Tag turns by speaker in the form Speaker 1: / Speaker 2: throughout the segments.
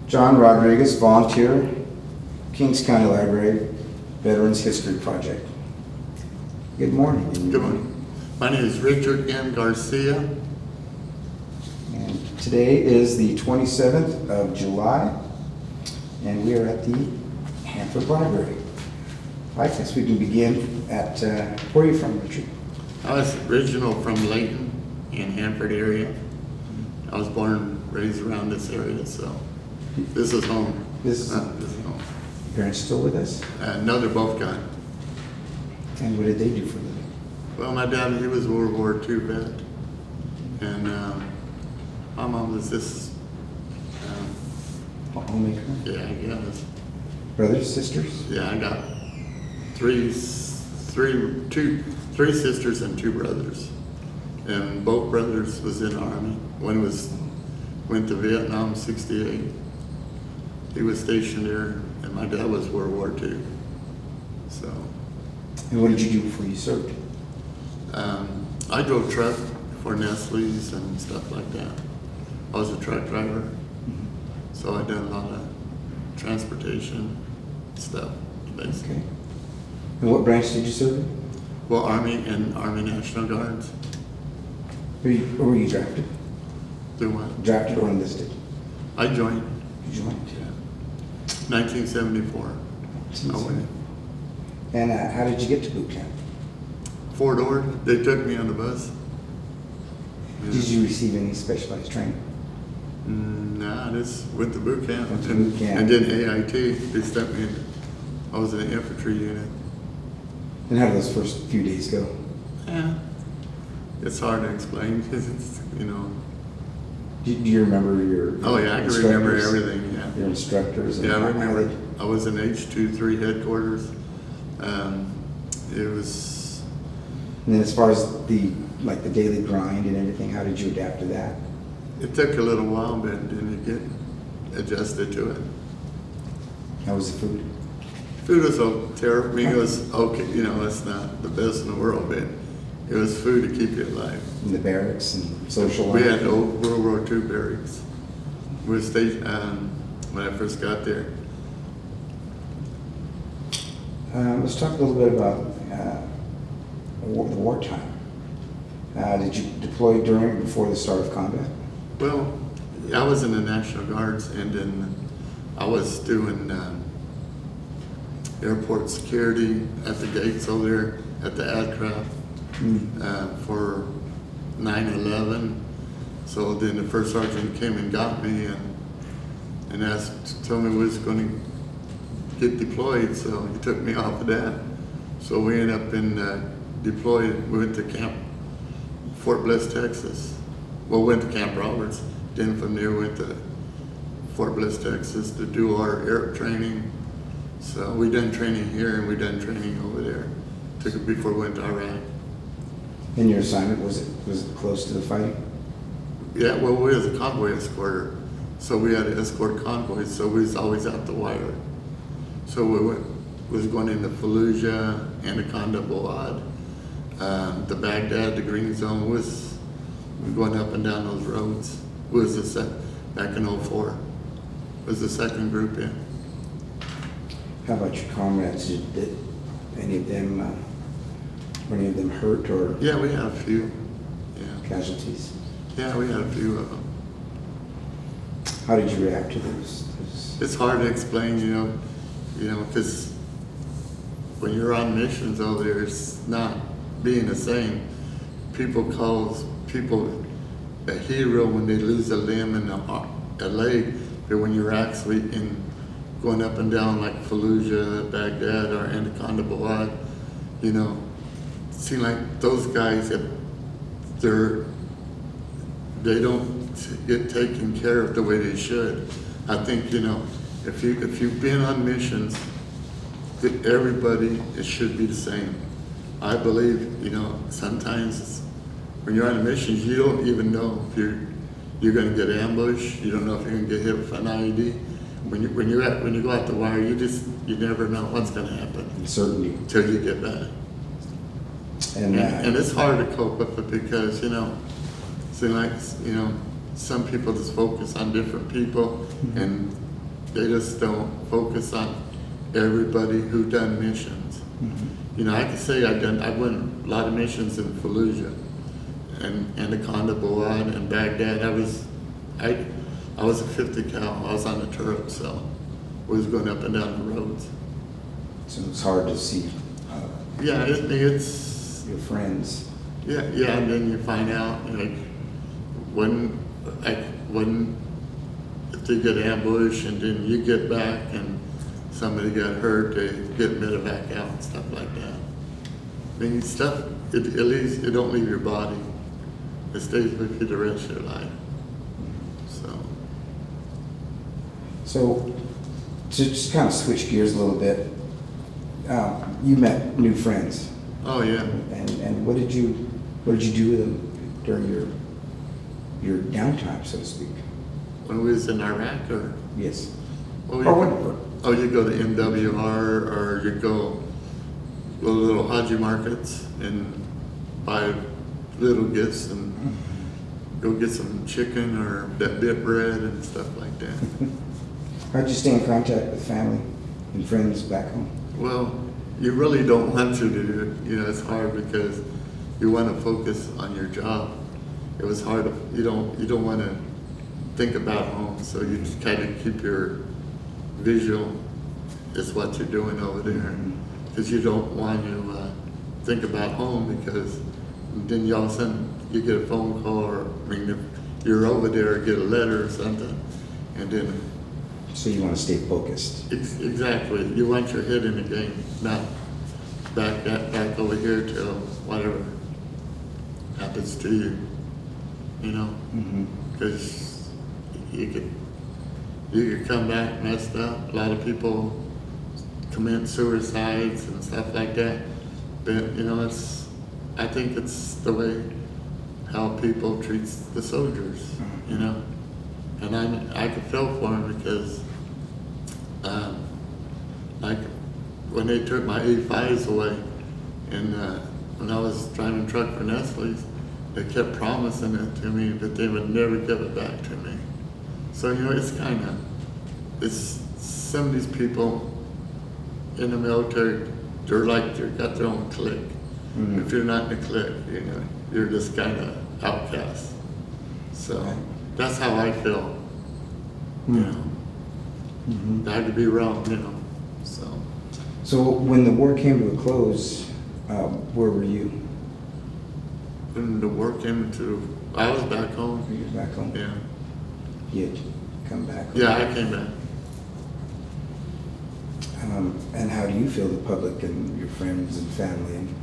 Speaker 1: John Rodriguez, volunteer, Kings County Library, Veterans History Project. Good morning.
Speaker 2: Good morning. My name is Richard M Garcia.
Speaker 1: And today is the 27th of July, and we are at the Hanford Library. I guess we can begin at, where are you from, Richard?
Speaker 2: I was original from Layton in Hanford area. I was born and raised around this area, so this is home.
Speaker 1: This is
Speaker 2: home.
Speaker 1: Your parents still with us?
Speaker 2: No, they're both gone.
Speaker 1: And what did they do for a living?
Speaker 2: Well, my dad, he was a World War II vet, and my mom was this,
Speaker 1: Homemaker?
Speaker 2: yeah, I guess.
Speaker 1: Brothers, sisters?
Speaker 2: Yeah, I got three sisters and two brothers, and both brothers was in the Army. One went to Vietnam, '68. He was stationed there, and my dad was World War II. So,
Speaker 1: And what did you do before you served?
Speaker 2: I drove truck for Nestle's and stuff like that. I was a truck driver, so I done a lot of transportation stuff, basically.
Speaker 1: Okay. And what branch did you serve in?
Speaker 2: Well, Army and Army National Guards.
Speaker 1: Were you drafted?
Speaker 2: Do what?
Speaker 1: Drafted or enlisted?
Speaker 2: I joined
Speaker 1: You joined?
Speaker 2: 1974. I went.
Speaker 1: And how did you get to boot camp?
Speaker 2: Four-door, they took me on the bus. Yeah.
Speaker 1: Did you receive any specialized training?
Speaker 2: Nah, just went to boot camp.
Speaker 1: Went to boot camp.
Speaker 2: And then AIT, they sent me, I was in an infantry unit.
Speaker 1: And how did those first few days go?
Speaker 2: Yeah, it's hard to explain because it's, you know.
Speaker 1: Do you remember your
Speaker 2: Oh yeah, I can remember
Speaker 1: instructors?
Speaker 2: everything, yeah.
Speaker 1: Your instructors? And
Speaker 2: Yeah, I
Speaker 1: how
Speaker 2: remember.
Speaker 1: they-
Speaker 2: I was in H23 headquarters. It was,
Speaker 1: And then as far as the daily grind and everything, how did you adapt to that?
Speaker 2: it took a little while, but then you get adjusted to it.
Speaker 1: How was the food?
Speaker 2: Food was terrible. I mean, it was okay, you know, it's not the best in the world, but it was food to keep you alive.
Speaker 1: In the barracks and social
Speaker 2: We
Speaker 1: life?
Speaker 2: had old World War II barracks. We were stationed, when I first got there.
Speaker 1: Let's talk a little bit about the wartime. Did you deploy during or before the start of combat?
Speaker 2: Well, I was in the National Guards, and then I was doing airport security at the gates over there at the aircraft for 9/11. So then the first sergeant came and got me and told me we was going to get deployed, so he took me off of that. So we ended up deployed. We went to camp Fort Bliss, Texas. Well, went to Camp Roberts. Then from there went to Fort Bliss, Texas to do our air training. So we done training here and we done training over there. Took it before we went to Iraq.
Speaker 1: And your assignment, was it close to the fighting?
Speaker 2: Yeah, well, we was a convoy escorter. So we had to escort convoys, so we was always out the wire. So we was going into Fallujah, Anaconda, Balad, the Baghdad, the Green Zone, was going up and down those roads. Was back in '04. Was the second group in.
Speaker 1: How about your comrades? Did any of them, were any of them hurt or
Speaker 2: Yeah, we had a few. Yeah,
Speaker 1: casualties?
Speaker 2: yeah, we had a few of them.
Speaker 1: How did you react to those?
Speaker 2: It's hard to explain, you know, because when you're on missions over there, it's not being the same. People call people a hero when they lose a limb and a leg, but when you're actually going up and down like Fallujah, Baghdad, or Anaconda, Balad, you know, it seems like those guys, they don't get taken care of the way they should. I think, you know, if you've been on missions, that everybody, it should be the same. I believe, you know, sometimes when you're on a mission, you don't even know if you're going to get ambushed. You don't know if you're going to get hit with an IED. When you go out the wire, you never know what's going to happen.
Speaker 1: Uncertainty.
Speaker 2: Till you get back. And it's hard to cope with it because, you know, seem like, you know, some people just focus on different people, and they just don't focus on everybody who done missions. You know, I could say I went a lot of missions in Fallujah and Anaconda, Boad, and Baghdad. I was a 50 cal. I was on the turret, so we was going up and down the roads.
Speaker 1: So it's hard to see
Speaker 2: Yeah, it's
Speaker 1: your friends.
Speaker 2: yeah, and then you find out like when if they get ambushed and then you get back and somebody got hurt, they get medevac out and stuff like that. I mean, stuff, at least it don't leave your body. It stays with you the rest of your life.
Speaker 1: So to just kind of switch gears a little bit, you met new friends.
Speaker 2: Oh yeah.
Speaker 1: And what did you do with them during your downtime, so to speak?
Speaker 2: When we was in Iraq, or
Speaker 1: Yes.
Speaker 2: well,
Speaker 1: Or what?
Speaker 2: you go to MWR, or you go to little Haji markets and buy little gifts and go get some chicken or that bit bread and stuff like that.
Speaker 1: How'd you stay in contact with family and friends back home?
Speaker 2: Well, you really don't want to do it. You know, it's hard because you want to focus on your job. It was hard. You don't want to think about home, so you just kind of keep your visual is what you're doing over there, because you don't want to think about home, because then all of a sudden you get a phone call, or I mean, if you're over there, or get a letter or something, and then
Speaker 1: So you want to stay focused.
Speaker 2: exactly, you want your head in the game, not back over here till whatever happens to you, you know, because you could come back messed up. A lot of people commit suicides and stuff like that, but you know, I think it's the way how people treat the soldiers, you know, and I could feel for them, because like when they took my E5s away, and when I was driving truck for Nestle's, they kept promising it to me, but they would never give it back to me. So, you know, it's some of these people in the military, they've got their own clique. If you're not in the clique, you know, you're just kind of outcast. So that's how I feel, you know. I could be wrong, you know,
Speaker 1: So when the war came to a close, where were you?
Speaker 2: when the war came to, I was back home.
Speaker 1: Were you back home?
Speaker 2: Yeah.
Speaker 1: You had come back home?
Speaker 2: Yeah, I came back.
Speaker 1: And how do you feel the public and your friends and family and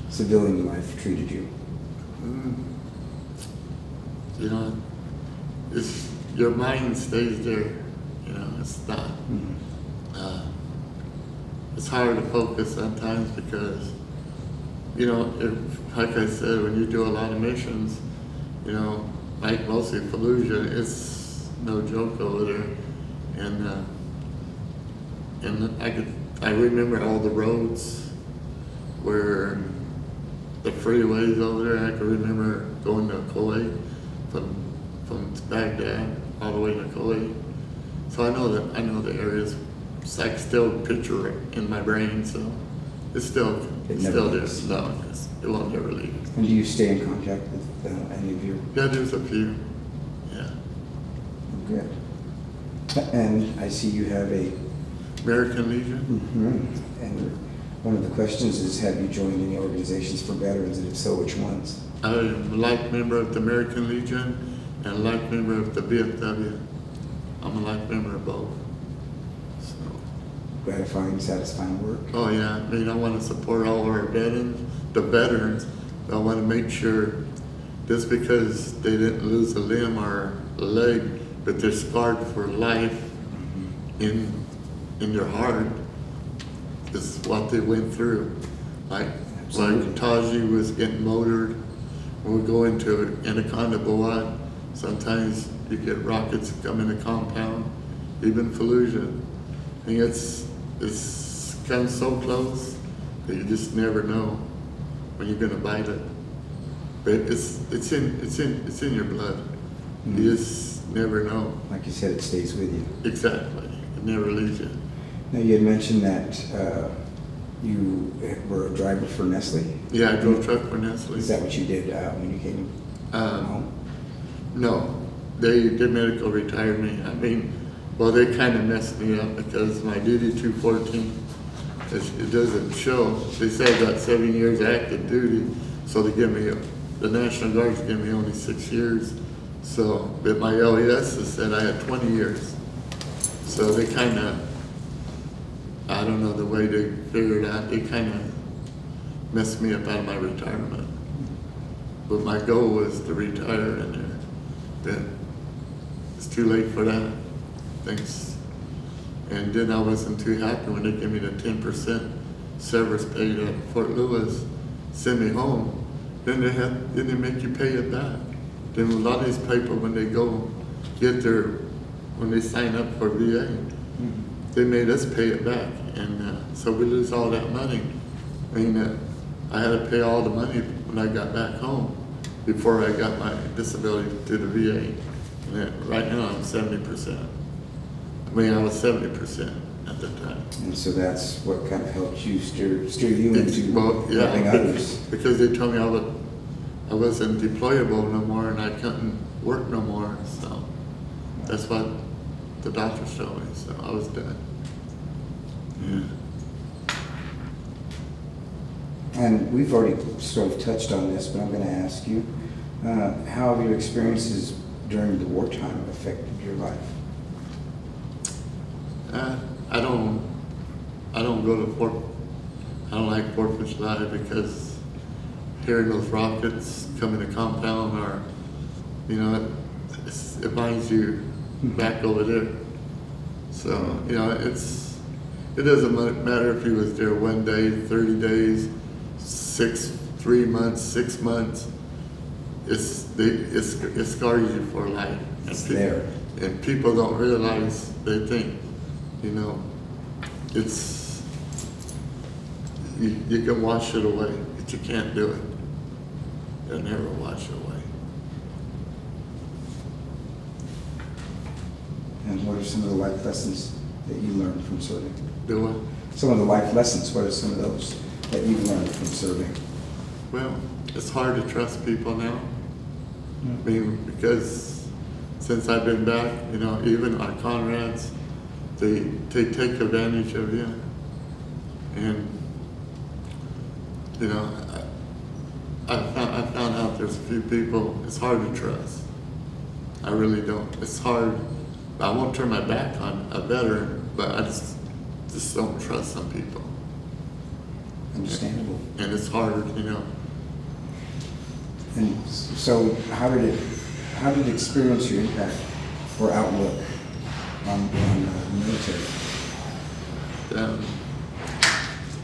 Speaker 1: civilian life treated you?
Speaker 2: You know, it's, your mind stays there, you know, it's not, it's hard to focus sometimes, because, you know, like I said, when you do a lot of missions, you know, like mostly Fallujah, it's no joke over there, and I remember all the roads where the freeways over there. I can remember going to Kuwait from Baghdad all the way to Kuwait. So I know the areas. It's like still picture it in my brain, so it's still there.
Speaker 1: leaves.
Speaker 2: No, it won't never leave.
Speaker 1: And do you stay in contact with any of your?
Speaker 2: Yeah, there's a few. Yeah.
Speaker 1: Good. And I see you have a.
Speaker 2: American Legion.
Speaker 1: And one of the questions is, have you joined any organizations for veterans, and if so, which ones?
Speaker 2: I'm a life member of the American Legion and a life member of the BFW. I'm a life member of both. So.
Speaker 1: Gratifying, satisfying work.
Speaker 2: Oh yeah, I mean, I want to support all of our veterans. I want to make sure, just because they didn't lose a limb or a leg, but they're scarred for life in their heart, is what they went through. Like Taji was getting motored. When we go into Anaconda, Boad, sometimes you get rockets that come in the compound, even Fallujah. I think it's comes so close that you just never know when you're gonna bite it. But it's in your blood. You just never know.
Speaker 1: Like you said, it stays with you.
Speaker 2: Exactly. It never leaves you.
Speaker 1: Now, you had mentioned that you were a driver for Nestle.
Speaker 2: Yeah, I drove truck for Nestle.
Speaker 1: Is that what you did when you came home?
Speaker 2: No, they did medical retired me. I mean, well, they kind of messed me up because my duty 214, it doesn't show. They say I got 7 years active duty, so they give me, the National Guards give me only 6 years. So, but my LES has said I had 20 years. So they kind of, I don't know the way they figured out, they kind of messed me up out of my retirement. But my goal was to retire and then it's too late for that. Thanks. And then I wasn't too happy when they gave me the 10% severance paid at Fort Lewis, send me home. Then they make you pay it back. Then a lot of these people, when they go get when they sign up for VA, they made us pay it back. And so we lose all that money. I mean, I had to pay all the money when I got back home before I got my disability to the VA. And right now I'm 70%. I mean, I was 70% at the time.
Speaker 1: And so that's what kind of helped you steer you into helping others.
Speaker 2: Because they told me I wasn't deployable no more and I couldn't work no more. So that's what the doctors told me. So I was done. Yeah.
Speaker 1: And we've already sort of touched on this, but I'm going to ask you, how have your experiences during the wartime affected your life?
Speaker 2: I don't go to I don't like 4th of July because hearing those rockets come in the compound or, you know, it binds you back over there. So, you know, it doesn't matter if he was there 1 day, 30 days, 3 months, 6 months. It scars you for life.
Speaker 1: It's there.
Speaker 2: And people don't realize, they think, you know, you can wash it away, but you can't do it. You'll never wash it away.
Speaker 1: And what are some of the life lessons that you learned from serving?
Speaker 2: Do what?
Speaker 1: Some of the life lessons, what are some of those that you've learned from serving?
Speaker 2: Well, it's hard to trust people now. I mean, because since I've been back, you know, even our comrades, they take advantage of you. And, you know, I found out there's a few people, it's hard to trust. I really don't. It's hard. I won't turn my back on a veteran, but I just don't trust some people.
Speaker 1: Understandable.
Speaker 2: And it's hard, you know.
Speaker 1: And so how did it experience your impact or outlook on the military?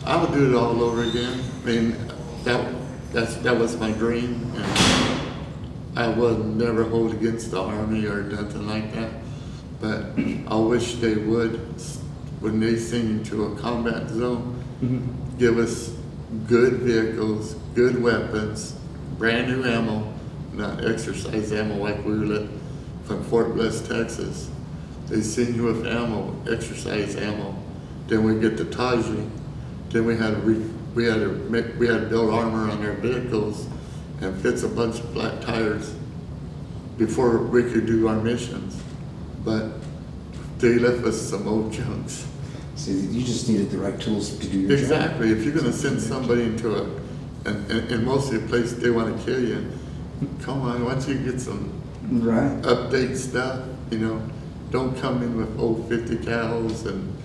Speaker 2: I would do it all over again. I mean, that was my dream, and I would never hold against the Army or nothing like that. But I wish they would, when they send you to a combat zone, give us good vehicles, good weapons, brand new ammo, not exercise ammo like we were from Fort Bliss, Texas. They send you with ammo, exercise ammo. Then we get to Taji. Then we had to build armor on our vehicles and fix a bunch of flat tires before we could do our missions. But they left us some old junks.
Speaker 1: So you just needed the right tools to do your job.
Speaker 2: Exactly. If you're going to send somebody into and most of the places they want to kill you, come on, why don't you get some update stuff, you know? Don't come in with old 50 cals and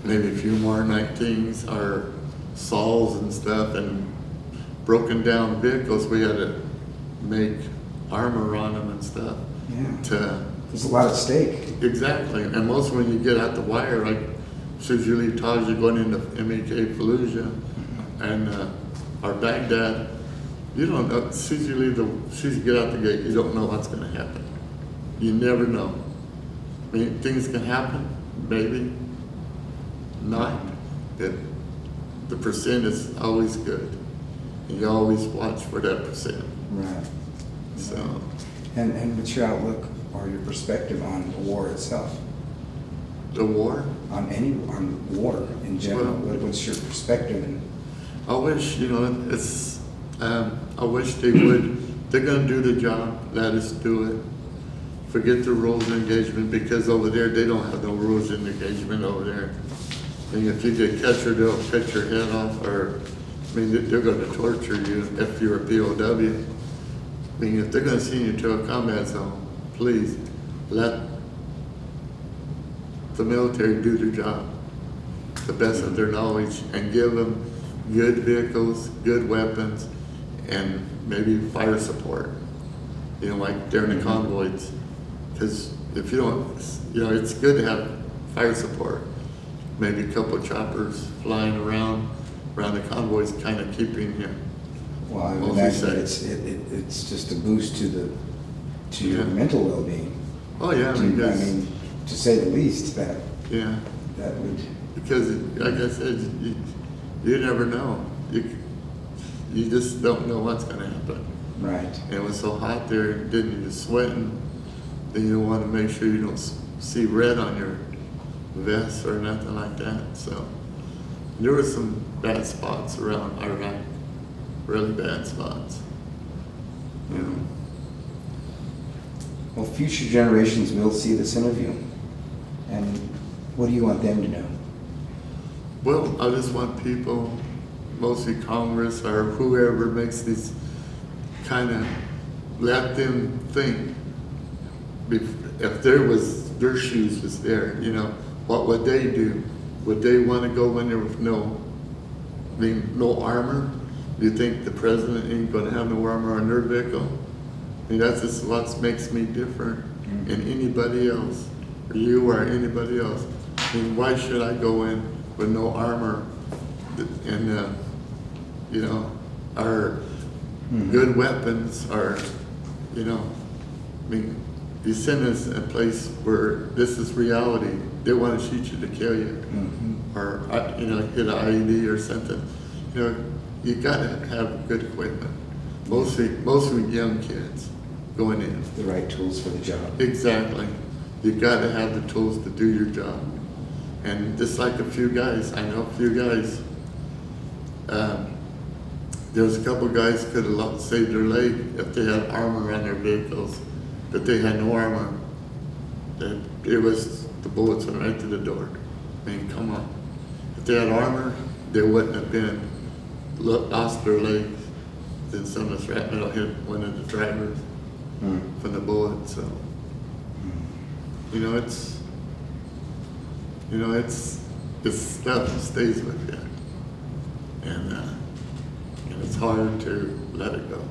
Speaker 2: maybe a few more 19s or Sauls and stuff and broken down vehicles. We had to make armor on them and stuff.
Speaker 1: Yeah. There's a lot at stake.
Speaker 2: Exactly. And most when you get out the wire, like as soon as you leave Taj, you're going into MEK Fallujah and or Baghdad, you don't know, as soon as you get out the gate, you don't know what's going to happen. You never know. I mean, things can happen, maybe not, but the percent is always good. And you always watch for that percent.
Speaker 1: Right.
Speaker 2: So.
Speaker 1: And what's your outlook or your perspective on the war itself?
Speaker 2: The war?
Speaker 1: on war in general? What's your perspective? And
Speaker 2: I wish, I wish they would, they're gonna do the job, let us do it. Forget the rules of engagement, because over there, they don't have no rules of engagement over there. And if you get captured, they'll cut your head off, or, they're gonna torture you if you're a POW. If they're gonna send you to a combat zone, please, let the military do their job the best of their knowledge, and give them good vehicles, good weapons, and maybe fire support, like during the convoys. Because if you don't, it's good to have fire support. Maybe a couple of choppers flying around the convoys, kind of keeping you.
Speaker 1: well, I would
Speaker 2: mostly
Speaker 1: imagine that
Speaker 2: safe.
Speaker 1: it's just a boost to your mental well-being.
Speaker 2: Oh yeah,
Speaker 1: To say the least, that
Speaker 2: yeah.
Speaker 1: would.
Speaker 2: Because, like I said, you never know. You just don't know what's going to happen.
Speaker 1: Right.
Speaker 2: And it was so hot there, didn't you, sweating, then you want to make sure you don't see red on your vest or nothing like that. So there were some bad spots around Iraq, really bad spots.
Speaker 1: Well, future generations will see this interview. And what do you want them to know?
Speaker 2: Well, I just want people, mostly Congress or whoever makes these, kind of let them think. If their shoes was there, what would they do? Would they want to go when there was no armor? Do you think the president ain't going to have no armor on their vehicle? That's just what makes me different than anybody else, or you or anybody else. Why should I go in with no armor and, our good weapons are, you send us a place where this is reality. They want to shoot you to kill you, or hit an IED or something. You got to have good equipment. Mostly young kids going in.
Speaker 1: The right tools for the job.
Speaker 2: Exactly. You got to have the tools to do your job. And just like a few guys, I know a few guys. There was a couple guys could have saved their leg if they had armor on their vehicles, but they had no armor. It was, the bullets went right to the door. Come on. If they had armor, they wouldn't have lost their legs. Then some of the shrapnel hit one of the drivers from the bullet. So, it's stuff that stays with you, and it's hard to let it go.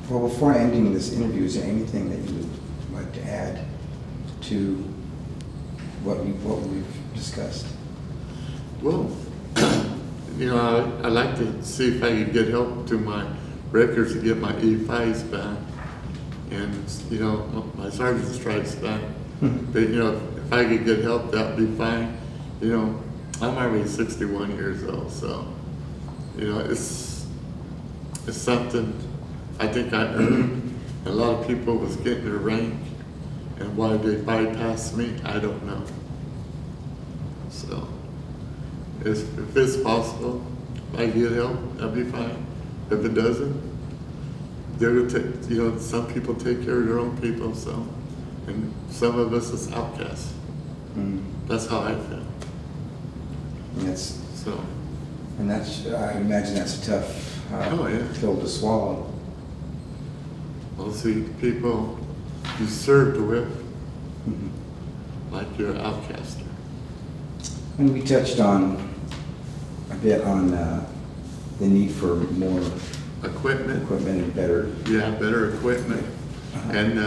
Speaker 1: Well, before ending this interview, is there anything that you would like to add to what we've discussed?
Speaker 2: Well, I'd like to see if I could get help to my records to get my E5s back, and my sergeant stripes back. But if I could get help, that'd be fine. I'm already 61 years old, so it's something I think I earned. A lot of people was getting their rank, and why they bypassed me, I don't know. So if it's possible, if I get help, that'd be fine. If it doesn't, they're gonna take, some people take care of their own people, so, and some of us is outcasts. That's how I feel.
Speaker 1: And that's,
Speaker 2: So,
Speaker 1: I imagine that's a tough pill to swallow.
Speaker 2: I'll see people you served with, like you're an outcaster.
Speaker 1: And we touched on a bit on the need for more
Speaker 2: Equipment,
Speaker 1: and better.
Speaker 2: yeah, better equipment. And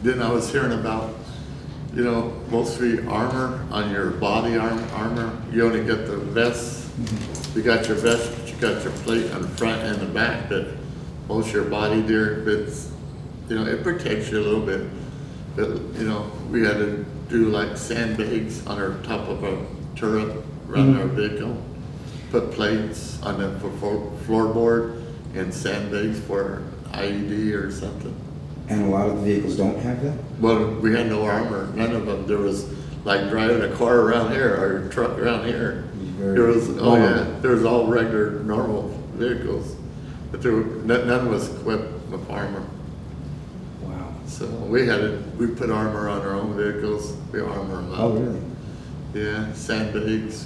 Speaker 2: then I was hearing about, mostly armor on your body, armor. You only get the vest. You got your vest, but you got your plate on the front and the back. But most of your body there, it protects you a little bit. But we had to do like sandbags on our top of our turret around our vehicle. Put plates on the floorboard and sandbags for IED or something.
Speaker 1: And a lot of the vehicles don't have that?
Speaker 2: Well, we had no armor, none of them. There was like driving a car around here or a truck around here.
Speaker 1: Very
Speaker 2: There was, oh
Speaker 1: normal.
Speaker 2: yeah, there was all regular, normal vehicles. But there were, none was equipped with armor.
Speaker 1: Wow.
Speaker 2: So we put armor on our own vehicles. We armor them up.
Speaker 1: Oh, really?
Speaker 2: Yeah, sandbags,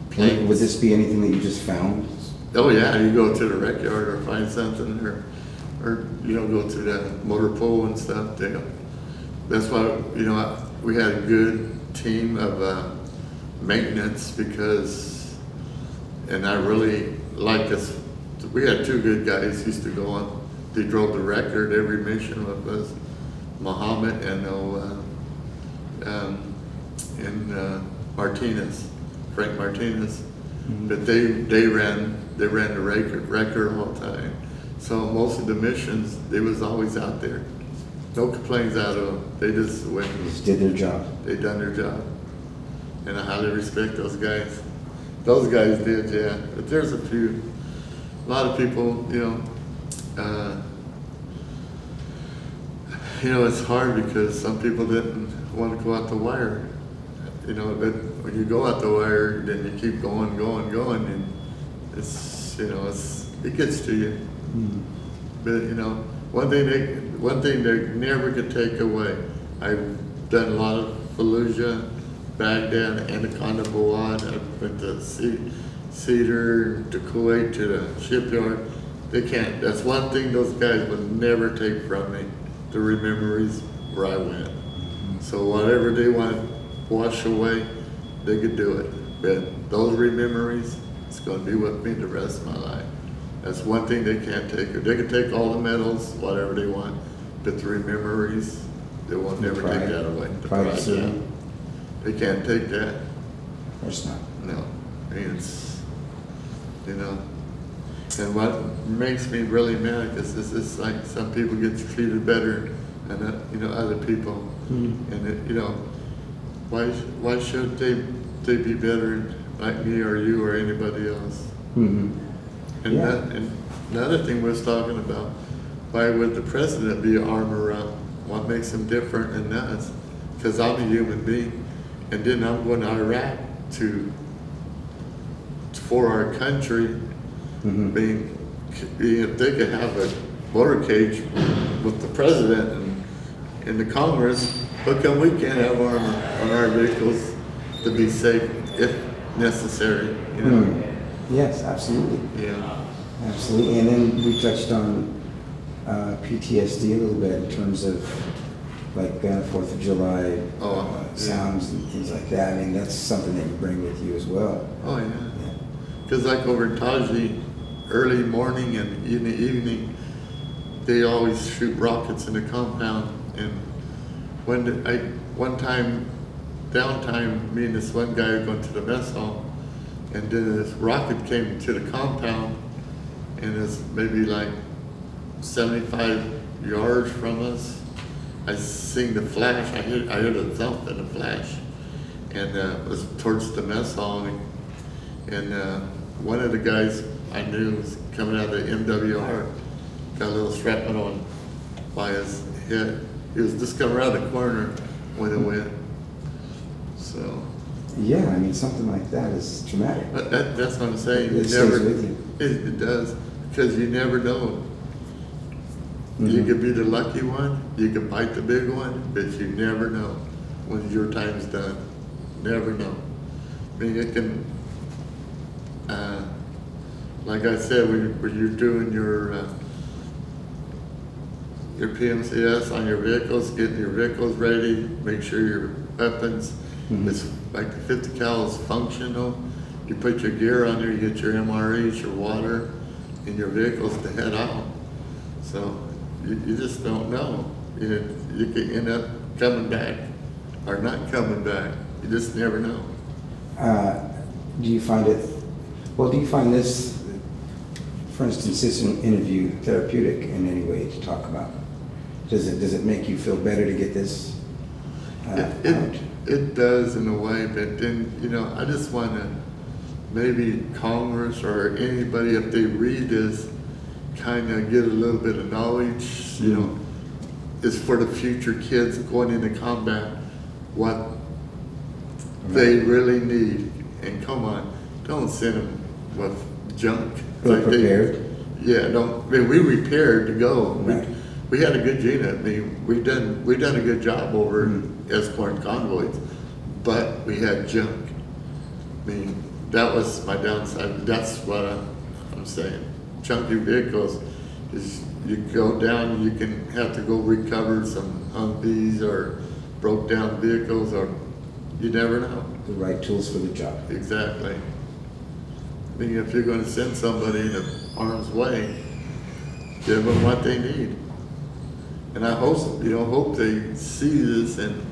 Speaker 1: Would
Speaker 2: planes.
Speaker 1: this be anything that you just found?
Speaker 2: Oh yeah, you go to the rec yard or find something or you know, go to the motor pool and stuff. That's why, you know, we had a good team of maintenance because, and I really like this. We had two good guys used to go on. They drove the record every mission with us, Muhammad and Martinez, Frank Martinez. But they ran the record all the time. So most of the missions, they was always out there. No complaints out of them. They just went.
Speaker 1: Just did their job.
Speaker 2: They done their job. And I highly respect those guys. Those guys did, yeah. But there's a lot of people, it's hard because some people didn't want to go out the wire. You know, but when you go out the wire, then you keep going, and it gets to you. But one thing they never could take away. I've done a lot of Fallujah, Baghdad, Anaconda, Buad. I went to Cedar, to Kuwait, to the shipyard. They can't. That's one thing those guys would never take from me. The memories where I went. So whatever they want to wash away, they could do it. But those memories, it's going to be with me the rest of my life. That's one thing they can't take. They can take all the medals, whatever they want, but the memories, they will never
Speaker 1: pride.
Speaker 2: take that away. The
Speaker 1: Pride
Speaker 2: pride,
Speaker 1: serving.
Speaker 2: yeah. They can't take that.
Speaker 1: Of course not.
Speaker 2: No. I mean, and what makes me really mad is it's like some people get treated better than other people, and why should they be better like me or you or anybody else?
Speaker 1: Mm-hmm.
Speaker 2: And,
Speaker 1: Yeah.
Speaker 2: and another thing we was talking about, why would the president be armor up? What makes him different than us? Because I'm a human being, and then I'm going to Iraq for our country.
Speaker 1: Mm-hmm.
Speaker 2: Being, if they could have a motorcade with the president and the Congress, how come we can't have armor on our vehicles to be safe if necessary?
Speaker 1: Yes, absolutely.
Speaker 2: Yeah.
Speaker 1: Absolutely. And then we touched on PTSD a little bit in terms of like 4th of July
Speaker 2: Yeah.
Speaker 1: sounds and things like that. I mean, that's something that you bring with you as well.
Speaker 2: Oh yeah. Because like over in Taji, early morning and in the evening, they always shoot rockets in the compound. And one time, downtime, me and this one guy were going to the mess hall, and then this rocket came to the compound, and it's maybe like 75 yards from us. I seen the flash. I heard a thump and a flash, and it was towards the mess hall. And one of the guys I knew was coming out of the MWR, got a little shrapnel on by his head. He was just coming around the corner when it went. So.
Speaker 1: Yeah, I mean, something like that is traumatic.
Speaker 2: But that's what I'm saying.
Speaker 1: It stays with you.
Speaker 2: It does, because you never know. You
Speaker 1: Mhm.
Speaker 2: could be the lucky one, you could bite the big one, but you never know when your time's done. Never know. I mean, it can, like I said, when you're doing your PMCS on your vehicles, getting your vehicles ready, make sure your weapons, it's like the 50 cal is functional. You put your gear on there, you get your MREs, your water, and your vehicles to head out. So you just don't know. You could end up coming back or not coming back. You just never know.
Speaker 1: Do you find this, for instance, this interview therapeutic in any way to talk about? Does it make you feel better to get this out?
Speaker 2: It does in a way, but then, I just want to maybe Congress or anybody, if they read this, kind of get a little bit of knowledge, is for the future kids going into combat, what they really need. And come on, don't send them with junk.
Speaker 1: Well prepared.
Speaker 2: Yeah, don't. I mean, we repaired to go.
Speaker 1: Right.
Speaker 2: We had a good unit. I mean, we done a good job over escorting convoys, but we had junk. I mean, that was my downside. That's what I'm saying. Chunky vehicles is you go down, you can have to go recover some Humvees or broke down vehicles, or you never know.
Speaker 1: The right tools for the job.
Speaker 2: Exactly. I mean, if you're going to send somebody in harm's way, give them what they need. And I hope they see this and,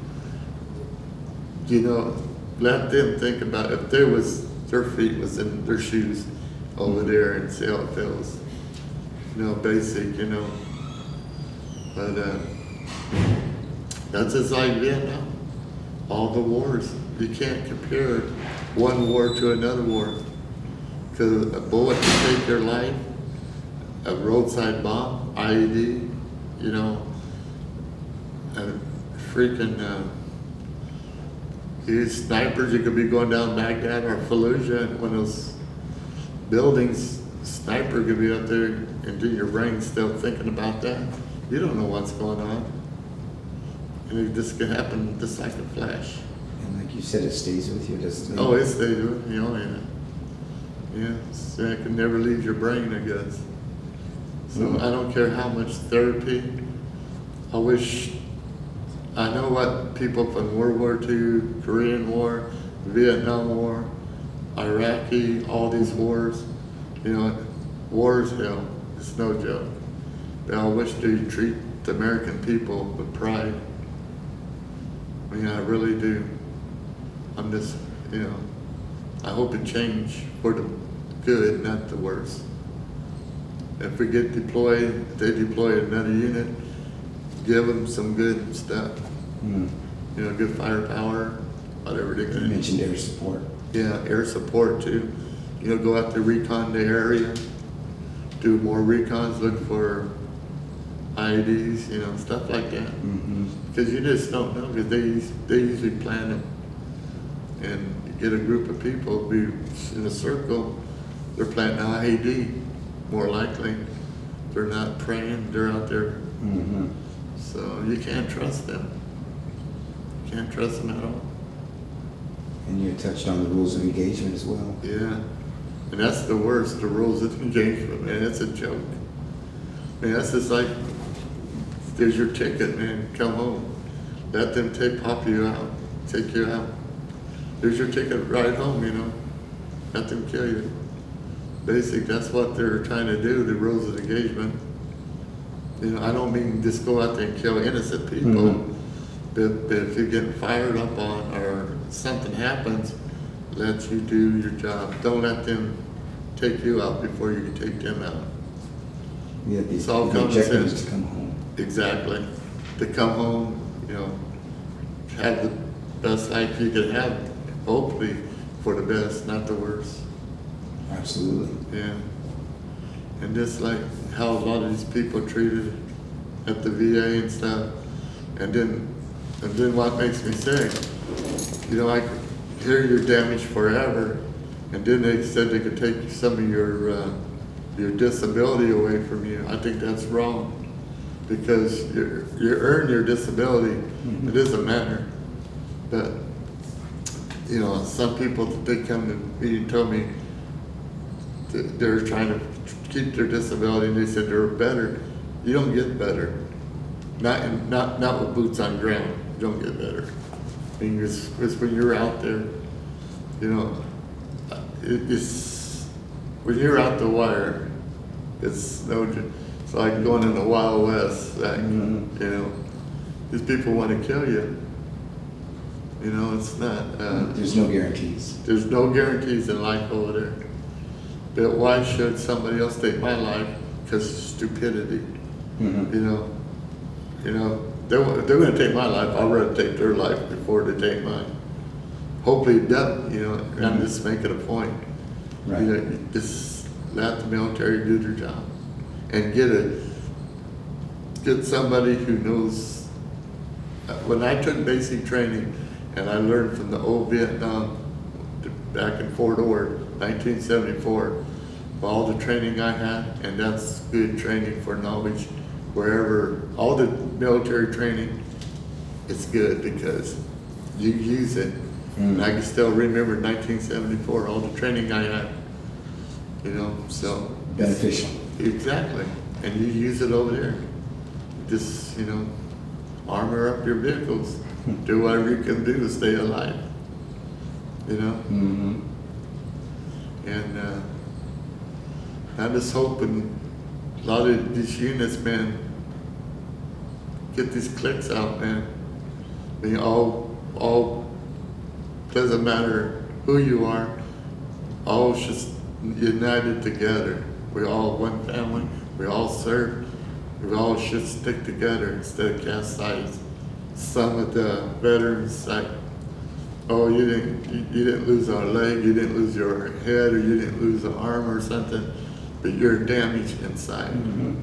Speaker 2: let them think about if their feet was in their shoes over there and see how it feels. Basic, But that's just like Vietnam. All the wars. You can't compare one war to another war. Because a bullet can take your life, a roadside bomb, IED, a freaking, these snipers, you could be going down Baghdad or Fallujah, and when those buildings, sniper could be up there and do your brain still thinking about that. You don't know what's going on. And it just can happen just like a flash.
Speaker 1: And like you said, it stays with you, doesn't it?
Speaker 2: Oh, it stays with me, yeah, so it can never leave your brain, I guess. So I don't care how much therapy. I know what people from World War II, Korean War, Vietnam War, Iraqi, all these wars, war is hell. It's no joke. But I wish they treat the American people with pride. I mean, I really do. I'm just, I hope it change for the good, not the worse. If we get deployed, if they deploy another unit, give them some good stuff. Good firepower, whatever they're
Speaker 1: You
Speaker 2: gonna.
Speaker 1: mentioned air support.
Speaker 2: Yeah, air support too. Go out to recon the area, do more recons, look for IEDs, stuff like that. Because you just don't know, because they usually plan them. And you get a group of people be in a circle, they're planting an IED, more likely. They're not praying, they're out there. So you can't trust them. You can't trust them at all.
Speaker 1: And you touched on the rules of engagement as well.
Speaker 2: Yeah. And that's the worst, the rules of engagement, man. It's a joke. Man, that's just like, there's your ticket, man. Come home. Let them take you out. There's your ticket, ride home, Let them kill you. Basic, that's what they're trying to do, the rules of engagement. I don't mean just go out there and kill innocent people. But if you're getting fired up on or something happens, let you do your job. Don't let them take you out before you can take them out.
Speaker 1: Yeah,
Speaker 2: It's all
Speaker 1: the
Speaker 2: common
Speaker 1: objective
Speaker 2: sense.
Speaker 1: is to come home.
Speaker 2: Exactly. To come home, have the best life you can have, hopefully for the best, not the worst.
Speaker 1: Absolutely.
Speaker 2: Yeah. And just like how a lot of these people are treated at the VA and stuff. And then what makes me sick, I hear you're damaged forever, and then they said they could take some of your disability away from you. I think that's wrong, because you earn your disability. It doesn't matter. But some people, they come to me and tell me that they're trying to keep their disability, and they said they're better. You don't get better. Not with boots on ground. You don't get better. I mean, it's when you're out there, it's when you're out the wire. It's like going in the Wild West. These people want to kill you. It's not.
Speaker 1: There's no guarantees.
Speaker 2: There's no guarantees in life over there. But why should somebody else take my life? Because of stupidity. They're going to take my life. I'd rather take their life before they take mine. Hopefully it doesn't, and I'm just making a point.
Speaker 1: Right.
Speaker 2: Just let the military do their job and get get somebody who knows. When I took basic training and I learned from the old Vietnam back in Fort Ord, 1974, all the training I had, and that's good training for knowledge wherever, all the military training, it's good because you use it. And I can still remember 1974, all the training I had, you know, so.
Speaker 1: Beneficial.
Speaker 2: Exactly, and you use it over there. Just, you know, armor up your vehicles, do whatever you can do to stay alive, you know?
Speaker 1: Mm-hmm.
Speaker 2: And I'm just hoping a lot of these units, man, get these clicks out, man. They all, doesn't matter who you are, all just united together. We're all one family, we all serve, we all should stick together instead of cast sides. Some of the veterans like, oh, you didn't lose a leg, you didn't lose your head, or you didn't lose an arm or something, but you're damaged inside.
Speaker 1: Mm-hmm.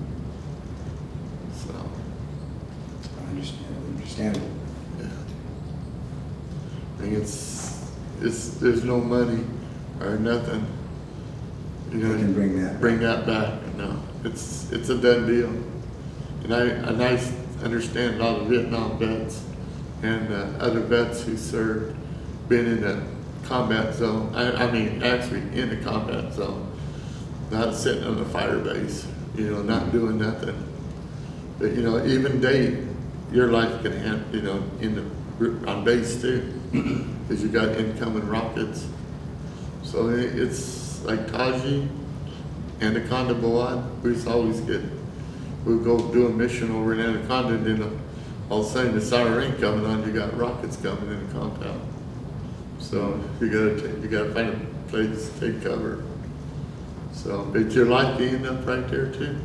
Speaker 2: So,
Speaker 1: Understandable.
Speaker 2: yeah. I think there's no money or nothing. You know,
Speaker 1: They can bring that
Speaker 2: back. No, it's a done deal. And I understand a lot of Vietnam vets and other vets who served, been in the combat zone. I mean, actually in the combat zone, not sitting on the fire base, you know, not doing nothing. But you know, even your life can happen, you know, on base too, because you got incoming rockets. So it's like Taji and Anaconda Boad, we'd go do a mission over in Anaconda, and then all of a sudden the siren coming on, you got rockets coming in the compound. So you gotta find a place to take cover. So, but your life being up right there too.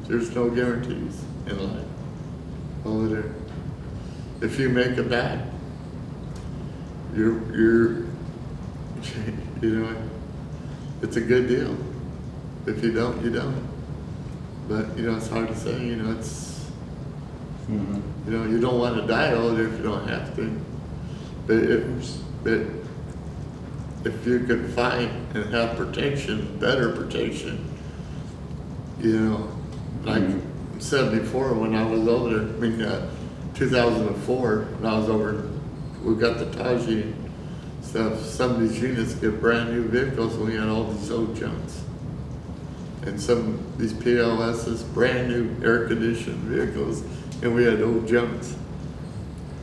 Speaker 2: There's no guarantees in life over there. If you make it back, you're you know, it's a good deal. If you don't, you don't. But you know, it's hard to say. You know, it's you know, you don't want to die over there if you don't have to. But if you can fight and have protection, better protection, you know, like 74 when I was over there. I mean, 2004 when I was over, we got the Taji stuff. Some of these units get brand new vehicles, and we had all these old junks. And some of these PLSs, brand new air conditioned vehicles, and we had old junks.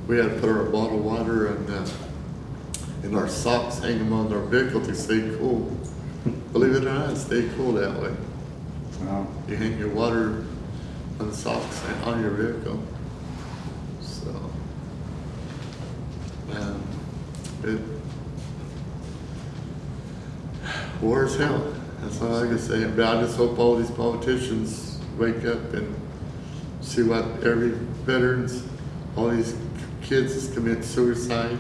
Speaker 2: We had to put our bottled water in our socks, hang them on our vehicle to stay cool. Believe it or not, stay cool that way.
Speaker 1: Wow.
Speaker 2: You hang your water on the socks and on your vehicle. So, war is hell. That's all I can say. But I just hope all these politicians wake up and see what every veterans, all these kids commit suicide.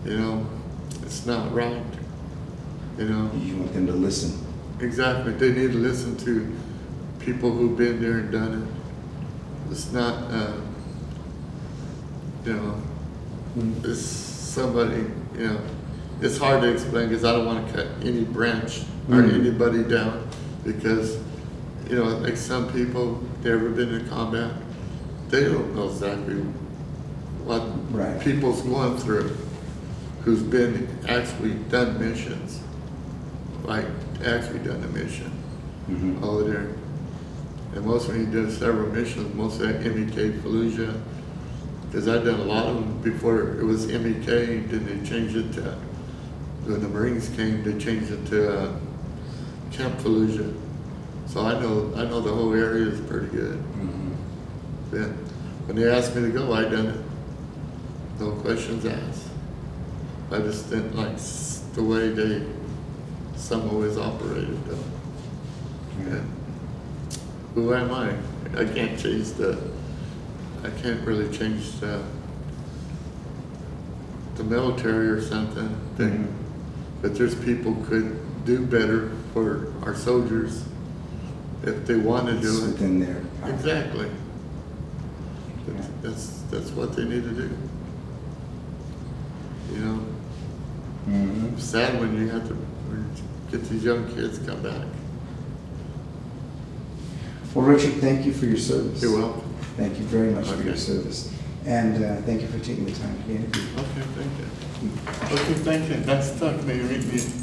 Speaker 2: You know, it's not right. You know.
Speaker 1: You want them to listen.
Speaker 2: Exactly. They need to listen to people who've been there and done it. It's not, you know, it's somebody, you know, it's hard to explain because I don't want to cut any branch or anybody down because, you know, like some people, they've ever been in combat, they don't know exactly what people's going through who's been actually done missions, like actually done a mission over there. And most when you do several missions, most of that MEK Fallujah, because I've done a lot of them before it was MEK, then they changed it to, when the Marines came, they changed it to Camp Fallujah. So I know the whole area is pretty good. Then when they asked me to go, I done it. No questions asked. I just didn't like the way some always operated though. Yeah. Who am I? I can't really change the military or something. But there's people could do better for our soldiers if they want to do it.
Speaker 1: Within there.
Speaker 2: Exactly. But
Speaker 1: Yeah.
Speaker 2: that's what they need to do. You know,
Speaker 1: Mhm.
Speaker 2: it's sad when you have to get these young kids come back.
Speaker 1: Well, Richard, thank you for your service.
Speaker 2: You're welcome.
Speaker 1: Thank you very much for your
Speaker 2: Okay.
Speaker 1: service. And thank you for taking the time to be interviewed.
Speaker 2: Okay, thank you. Okay, thank you. Nice talking to you. Meet me.